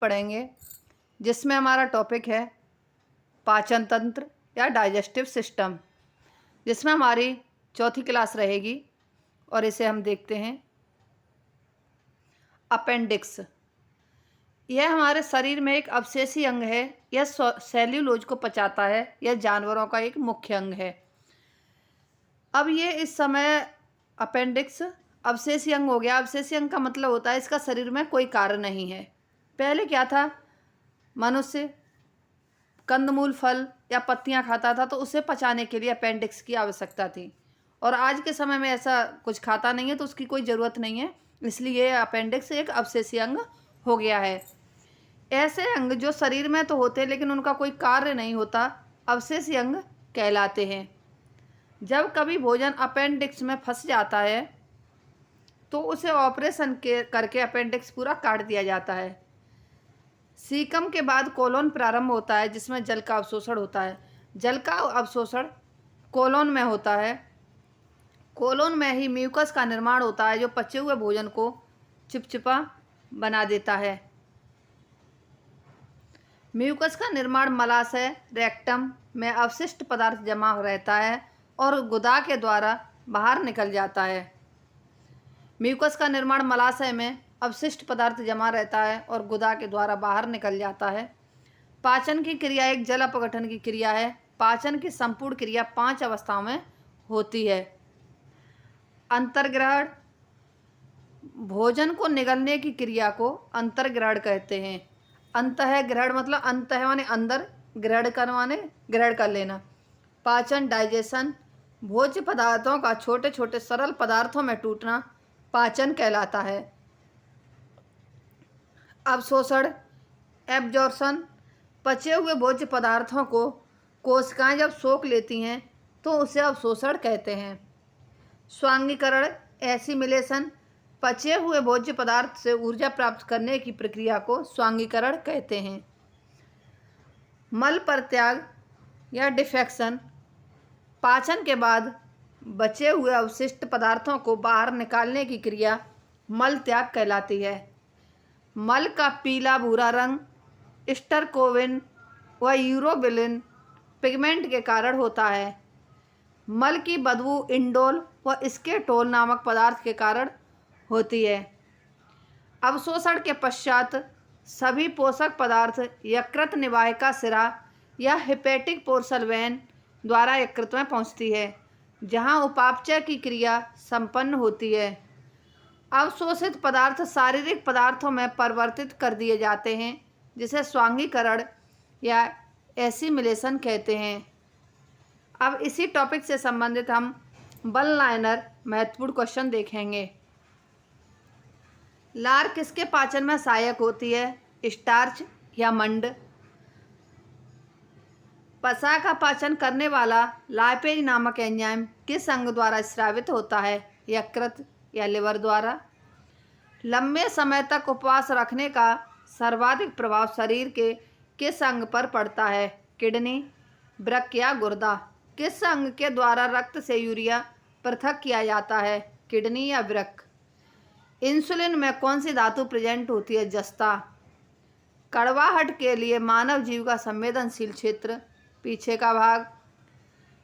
पढ़ेंगे जिसमें हमारा टॉपिक है पाचन तंत्र या डाइजेस्टिव सिस्टम, जिसमें हमारी चौथी क्लास रहेगी और इसे हम देखते हैं। अपेंडिक्स यह हमारे शरीर में एक अवशेषी अंग है। यह सेल्यूलोज को पचाता है। यह जानवरों का एक मुख्य अंग है। अब ये इस समय अपेंडिक्स अवशेषी अंग हो गया। अवशेषी अंग का मतलब होता है इसका शरीर में कोई कार्य नहीं है। पहले क्या था, मनुष्य कंदमूल फल या पत्तियां खाता था तो उसे पचाने के लिए अपेंडिक्स की आवश्यकता थी, और आज के समय में ऐसा कुछ खाता नहीं है तो उसकी कोई ज़रूरत नहीं है। इसलिए अपेंडिक्स एक अवशेषी अंग हो गया है। ऐसे अंग जो शरीर में तो होते हैं लेकिन उनका कोई कार्य नहीं होता, अवशेषी अंग कहलाते हैं। जब कभी भोजन अपेंडिक्स में फंस जाता है तो उसे ऑपरेशन करके अपेंडिक्स पूरा काट दिया जाता है। सीकम के बाद कोलोन प्रारंभ होता है, जिसमें जल का अवशोषण होता है। जल का अवशोषण कोलोन में होता है। कोलोन में ही म्यूकस का निर्माण होता है जो पचे हुए भोजन को चिपचिपा बना देता है। म्यूकस का निर्माण मलाशय रेक्टम में अवशिष्ट पदार्थ जमा रहता है और गुदा के द्वारा बाहर निकल जाता है। म्यूकस का निर्माण मलाशय में अवशिष्ट पदार्थ जमा रहता है और गुदा के द्वारा बाहर निकल जाता है। पाचन की क्रिया एक जल अपघटन की क्रिया है। पाचन की संपूर्ण क्रिया 5 अवस्थाओं में होती है। अंतर्ग्रहण, भोजन को निगलने की क्रिया को अंतर्ग्रहण कहते हैं। अंतःग्रहण मतलब अंतः माने अंदर, ग्रहण कर माने ग्रहण कर लेना। पाचन डाइजेशन, भोज्य पदार्थों का छोटे छोटे सरल पदार्थों में टूटना पाचन कहलाता है। अवशोषण एब्जॉर्प्शन, पचे हुए भोज्य पदार्थों को कोशिकाएं जब सोख लेती हैं तो उसे अवशोषण कहते हैं। स्वांगीकरण एसिमिलेशन, पचे हुए भोज्य पदार्थ से ऊर्जा प्राप्त करने की प्रक्रिया को स्वांगीकरण कहते हैं। मल परित्याग या डिफेक्शन, पाचन के बाद बचे हुए अवशिष्ट पदार्थों को बाहर निकालने की क्रिया मल त्याग कहलाती है। मल का पीला भूरा रंग स्टरकोविन व यूरोबिलिन पिगमेंट के कारण होता है। मल की बदबू इंडोल व स्केटोल नामक पदार्थ के कारण होती है। अवशोषण के पश्चात सभी पोषक पदार्थ यकृत निवाहिका सिरा या हेपेटिक पोर्सल वेन द्वारा यकृत में पहुंचती है, जहां उपापचय की क्रिया संपन्न होती है। अवशोषित पदार्थ शारीरिक पदार्थों में परिवर्तित कर दिए जाते हैं, जिसे स्वांगीकरण या एसिमिलेशन कहते हैं। अब इसी टॉपिक से संबंधित हम वन लाइनर महत्वपूर्ण क्वेश्चन देखेंगे। लार किसके पाचन में सहायक होती है, स्टार्च या मंड? वसा का पाचन करने वाला लाइपेज नामक एंजाइम किस अंग द्वारा स्रावित होता है, यकृत या लिवर द्वारा? लंबे समय तक उपवास रखने का सर्वाधिक प्रभाव शरीर के किस अंग पर पड़ता है, किडनी, वृक्क या गुर्दा? किस अंग के द्वारा रक्त से यूरिया पृथक किया जाता है, किडनी या वृक्क? इंसुलिन में कौन सी धातु प्रेजेंट होती है, जस्ता? कड़वाहट के लिए मानव जीव का संवेदनशील क्षेत्र पीछे का भाग।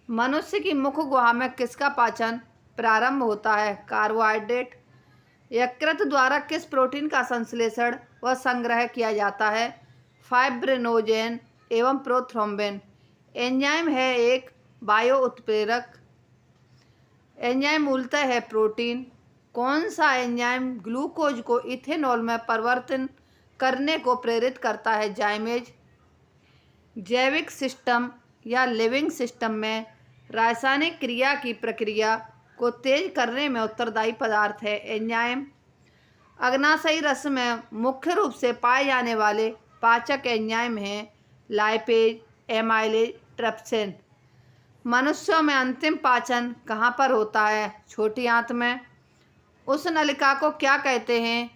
मनुष्य की मुख गुहा में किसका पाचन प्रारंभ होता है, कार्बोहाइड्रेट? यकृत द्वारा किस प्रोटीन का संश्लेषण व संग्रह किया जाता है, फाइब्रिनोजेन एवं प्रोथ्रोम्बिन? एंजाइम है एक बायो उत्प्रेरक। एंजाइम मूलतः है प्रोटीन। कौन सा एंजाइम ग्लूकोज को इथेनॉल में परिवर्तन करने को प्रेरित करता है, जाइमेज? जैविक सिस्टम या लिविंग सिस्टम में रासायनिक क्रिया की प्रक्रिया को तेज करने में उत्तरदायी पदार्थ है, एंजाइम। अग्नाशयी रस में मुख्य रूप से पाए जाने वाले पाचक एंजाइम हैं लाइपेज, एमाइलेज, ट्रिप्सिन। मनुष्यों में अंतिम पाचन कहाँ पर होता है, छोटी आंत में। उस नलिका को क्या कहते हैं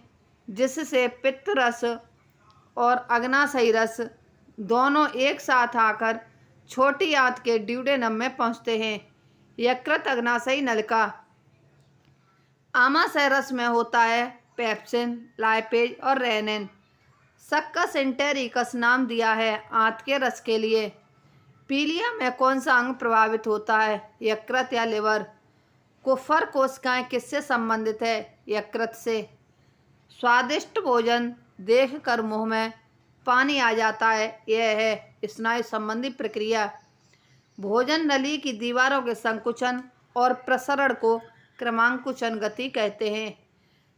जिससे पित्त रस और अग्नाशयी रस दोनों एक साथ आकर छोटी आंत के ड्यूडेनम में पहुंचते हैं, यकृत अग्नाशयी नलिका। आमाशय रस में होता है पेप्सिन, लाइपेज और रेनिन। सक्कस इंटेरिकस नाम दिया है आंत के रस के लिए। पीलिया में कौन सा अंग प्रभावित होता है? यकृत या लिवर? कुफर कोशिकाएं किससे संबंधित है? यकृत से। स्वादिष्ट भोजन देखकर मुंह में पानी आ जाता है, यह है स्नायु संबंधी प्रक्रिया। भोजन नली की दीवारों के संकुचन और प्रसरण को क्रमांकुचन गति कहते हैं।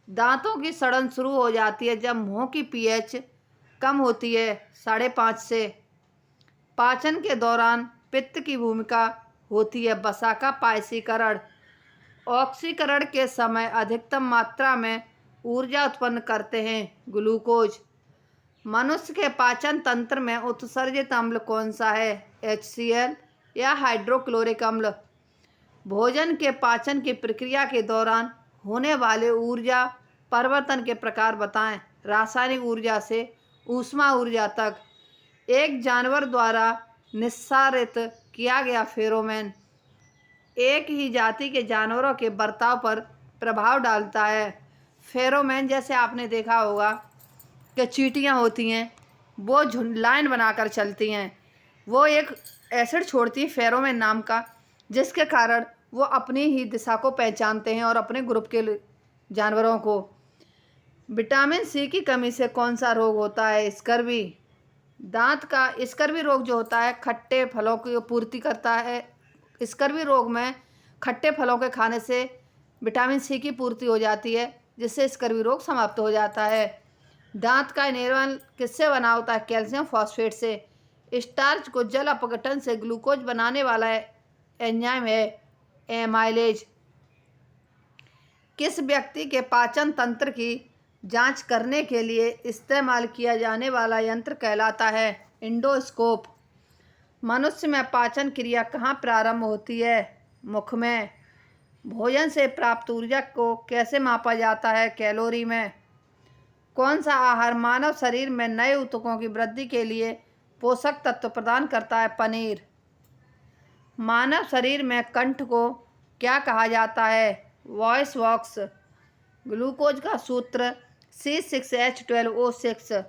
दांतों की सड़न शुरू हो जाती है जब मुंह की पीएच कम होती है 5.5 से। पाचन के दौरान पित्त की भूमिका होती है वसा का पायसीकरण। ऑक्सीकरण के समय अधिकतम मात्रा में ऊर्जा उत्पन्न करते हैं ग्लूकोज। मनुष्य के पाचन तंत्र में उत्सर्जित अम्ल कौन सा है? HCl या हाइड्रोक्लोरिक अम्ल? भोजन के पाचन की प्रक्रिया के दौरान होने वाले ऊर्जा परिवर्तन के प्रकार बताएं। रासायनिक ऊर्जा से ऊष्मा ऊर्जा तक। एक जानवर द्वारा निस्सारित किया गया फेरोमोन एक ही जाति के जानवरों के बर्ताव पर प्रभाव डालता है। फेरोमोन जैसे आपने देखा होगा कि चींटियाँ होती हैं, वो झुंड लाइन बनाकर चलती हैं, वो एक एसिड छोड़ती है फेरोमोन नाम का, जिसके कारण वो अपनी ही दिशा को पहचानते हैं और अपने ग्रुप के जानवरों को। विटामिन सी की कमी से कौन सा रोग होता है? स्कर्वी। दांत का स्कर्वी रोग जो होता है खट्टे फलों की पूर्ति करता है। स्कर्वी रोग में खट्टे फलों के खाने से विटामिन सी की पूर्ति हो जाती है, जिससे स्कर्वी रोग समाप्त हो जाता है। दांत का निर्माण किससे बना होता है? कैल्शियम फॉस्फेट से। स्टार्च को जल अपघटन से ग्लूकोज बनाने वाला एंजाइम है एमाइलेज। किस व्यक्ति के पाचन तंत्र की जांच करने के लिए इस्तेमाल किया जाने वाला यंत्र कहलाता है? इंडोस्कोप। मनुष्य में पाचन क्रिया कहाँ प्रारंभ होती है? मुख में। भोजन से प्राप्त ऊर्जा को कैसे मापा जाता है? कैलोरी में। कौन सा आहार मानव शरीर में नए ऊतकों की वृद्धि के लिए पोषक तत्व प्रदान करता है? पनीर। मानव शरीर में कंठ को क्या कहा जाता है? Voice box. ग्लूकोज का सूत्र C6H12O6।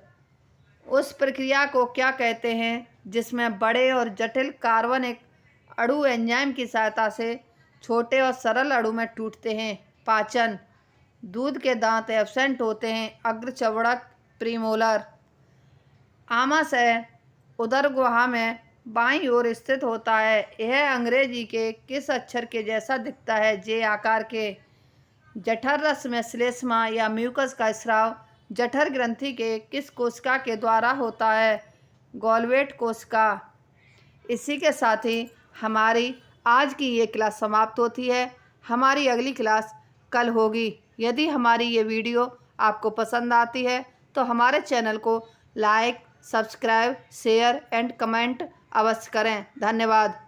उस प्रक्रिया को क्या कहते हैं जिसमें बड़े और जटिल कार्बनिक अणु एंजाइम की सहायता से छोटे और सरल अणु में टूटते हैं? पाचन। दूध के दांत एब्सेंट होते हैं। अग्रचर्वणक प्रीमोलर। आमाशय उदर गुहा में बाईं ओर स्थित होता है। यह अंग्रेजी के किस अक्षर के जैसा दिखता है? जे आकार के। जठर रस में श्लेष्मा या म्यूकस का स्राव जठर ग्रंथि के किस कोशिका के द्वारा होता है? गॉलवेट कोशिका। इसी के साथ ही हमारी आज की ये क्लास समाप्त होती है। हमारी अगली क्लास कल होगी। यदि हमारी ये वीडियो आपको पसंद आती है तो हमारे चैनल को like, subscribe, share and comment अवश्य करें। धन्यवाद।